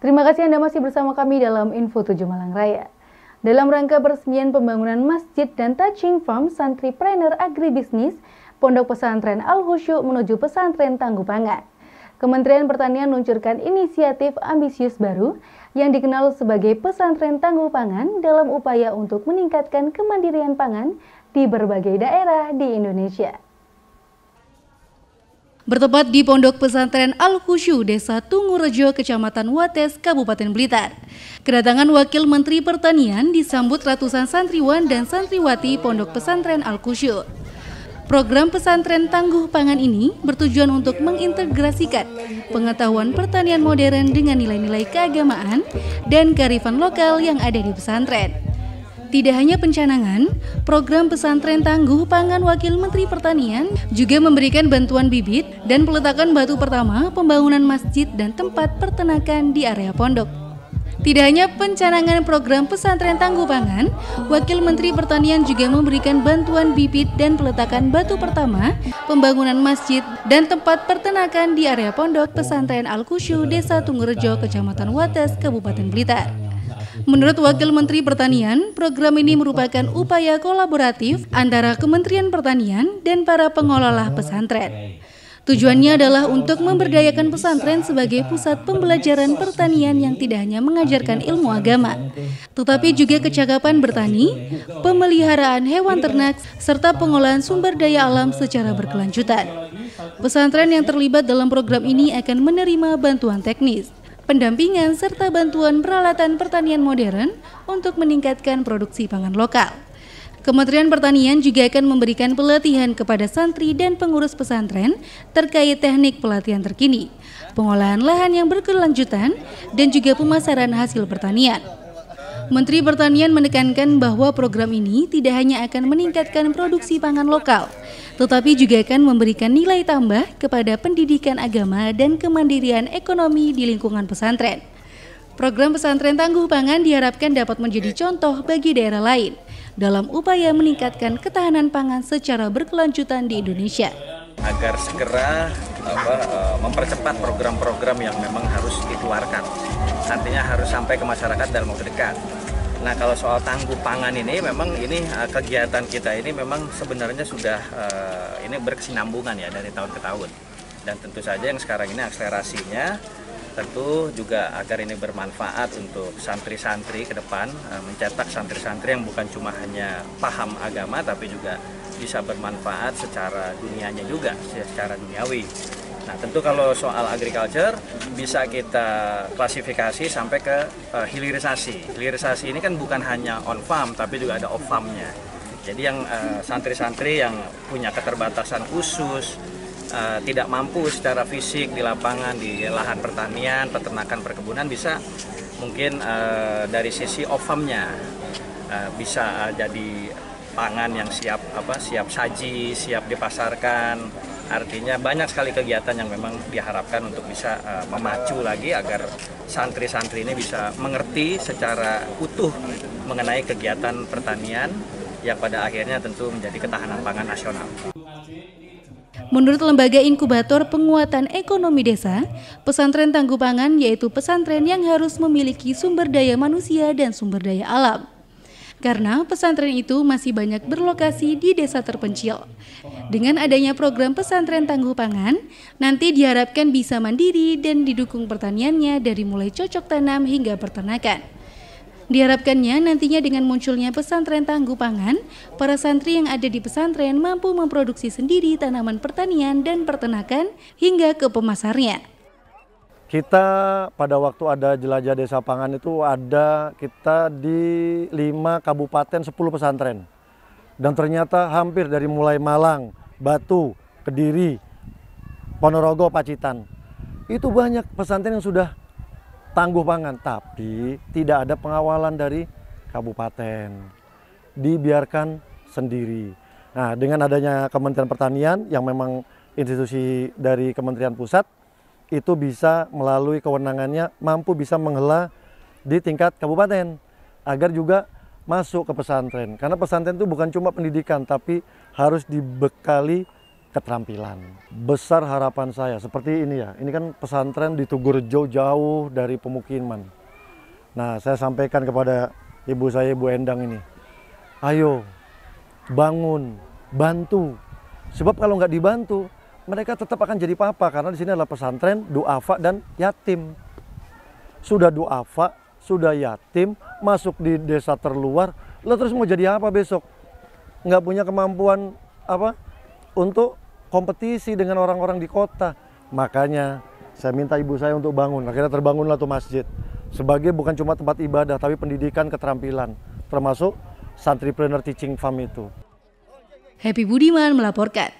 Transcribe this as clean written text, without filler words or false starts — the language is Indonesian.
Terima kasih Anda masih bersama kami dalam Info 7 Malang Raya. Dalam rangka peresmian pembangunan masjid dan touching farm Santripreneur Agribisnis, Pondok Pesantren Al-Khusyu menuju Pesantren Tangguh Pangan. Kementerian Pertanian meluncurkan inisiatif ambisius baru yang dikenal sebagai Pesantren Tangguh Pangan dalam upaya untuk meningkatkan kemandirian pangan di berbagai daerah di Indonesia. Bertempat di Pondok Pesantren Al-Khusyu, Desa Tungurejo, Kecamatan Wates, Kabupaten Blitar. Kedatangan Wakil Menteri Pertanian disambut ratusan santriwan dan santriwati Pondok Pesantren Al-Khusyu. Program Pesantren Tangguh Pangan ini bertujuan untuk mengintegrasikan pengetahuan pertanian modern dengan nilai-nilai keagamaan dan kearifan lokal yang ada di pesantren. Tidak hanya pencanangan, program Pesantren Tangguh Pangan Wakil Menteri Pertanian juga memberikan bantuan bibit dan peletakan batu pertama pembangunan masjid dan tempat peternakan di area pondok. Tidak hanya pencanangan program Pesantren Tangguh Pangan, Wakil Menteri Pertanian juga memberikan bantuan bibit dan peletakan batu pertama pembangunan masjid dan tempat peternakan di area pondok Pesantren Al-Khusyu, Desa Tungurejo, Kecamatan Wates, Kabupaten Blitar. Menurut Wakil Menteri Pertanian, program ini merupakan upaya kolaboratif antara Kementerian Pertanian dan para pengelola pesantren. Tujuannya adalah untuk memberdayakan pesantren sebagai pusat pembelajaran pertanian yang tidak hanya mengajarkan ilmu agama, tetapi juga kecakapan bertani, pemeliharaan hewan ternak, serta pengolahan sumber daya alam secara berkelanjutan. Pesantren yang terlibat dalam program ini akan menerima bantuan teknis, pendampingan, serta bantuan peralatan pertanian modern untuk meningkatkan produksi pangan lokal. Kementerian Pertanian juga akan memberikan pelatihan kepada santri dan pengurus pesantren terkait teknik pelatihan terkini, pengolahan lahan yang berkelanjutan, dan juga pemasaran hasil pertanian. Menteri Pertanian menekankan bahwa program ini tidak hanya akan meningkatkan produksi pangan lokal, tetapi juga akan memberikan nilai tambah kepada pendidikan agama dan kemandirian ekonomi di lingkungan pesantren. Program Pesantren Tangguh Pangan diharapkan dapat menjadi contoh bagi daerah lain dalam upaya meningkatkan ketahanan pangan secara berkelanjutan di Indonesia. Agar segera mempercepat program-program yang memang harus dikeluarkan, artinya harus sampai ke masyarakat dalam waktu dekat. Nah, kalau soal tangguh pangan ini memang kegiatan kita ini memang sebenarnya sudah ini berkesinambungan ya dari tahun ke tahun. Dan tentu saja yang sekarang ini akselerasinya tentu juga agar ini bermanfaat untuk santri-santri ke depan, mencetak santri-santri yang bukan cuma hanya paham agama tapi juga bisa bermanfaat secara dunianya juga, secara duniawi. Nah, tentu kalau soal agriculture bisa kita klasifikasi sampai ke hilirisasi. Hilirisasi ini kan bukan hanya on farm tapi juga ada off farmnya. Jadi yang santri-santri yang punya keterbatasan khusus, tidak mampu secara fisik di lapangan, di lahan pertanian, peternakan, perkebunan, bisa mungkin dari sisi off farmnya bisa jadi pangan yang siap saji, siap dipasarkan. Artinya banyak sekali kegiatan yang memang diharapkan untuk bisa memacu lagi agar santri-santri ini bisa mengerti secara utuh mengenai kegiatan pertanian yang pada akhirnya tentu menjadi ketahanan pangan nasional. Menurut Lembaga Inkubator Penguatan Ekonomi Desa, pesantren tangguh pangan yaitu pesantren yang harus memiliki sumber daya manusia dan sumber daya alam. Karena pesantren itu masih banyak berlokasi di desa terpencil. Dengan adanya program Pesantren Tangguh Pangan, nanti diharapkan bisa mandiri dan didukung pertaniannya dari mulai cocok tanam hingga peternakan. Diharapkannya nantinya dengan munculnya Pesantren Tangguh Pangan, para santri yang ada di pesantren mampu memproduksi sendiri tanaman pertanian dan peternakan hingga ke pemasarnya. Kita pada waktu ada jelajah desa pangan itu ada kita di 5 kabupaten 10 pesantren. Dan ternyata hampir dari mulai Malang, Batu, Kediri, Ponorogo, Pacitan. Itu banyak pesantren yang sudah tangguh pangan, tapi tidak ada pengawalan dari kabupaten. Dibiarkan sendiri. Nah, dengan adanya Kementerian Pertanian yang memang institusi dari Kementerian Pusat, itu bisa melalui kewenangannya mampu bisa menghela di tingkat kabupaten agar juga masuk ke pesantren. Karena pesantren itu bukan cuma pendidikan tapi harus dibekali keterampilan. Besar harapan saya seperti ini ya, ini kan pesantren di Tugurejo jauh dari pemukiman. Nah, saya sampaikan kepada ibu saya, Ibu Endang ini, ayo bangun, bantu. Sebab kalau nggak dibantu, mereka tetap akan jadi papa, karena di sini adalah pesantren, duafa dan yatim. Sudah duafa, sudah yatim, masuk di desa terluar, lo terus mau jadi apa besok? Nggak punya kemampuan apa untuk kompetisi dengan orang-orang di kota. Makanya saya minta ibu saya untuk bangun. Akhirnya terbangunlah tuh masjid. Sebagai bukan cuma tempat ibadah, tapi pendidikan keterampilan, termasuk Santripreneur Teaching Farm itu. Happy Budiman melaporkan.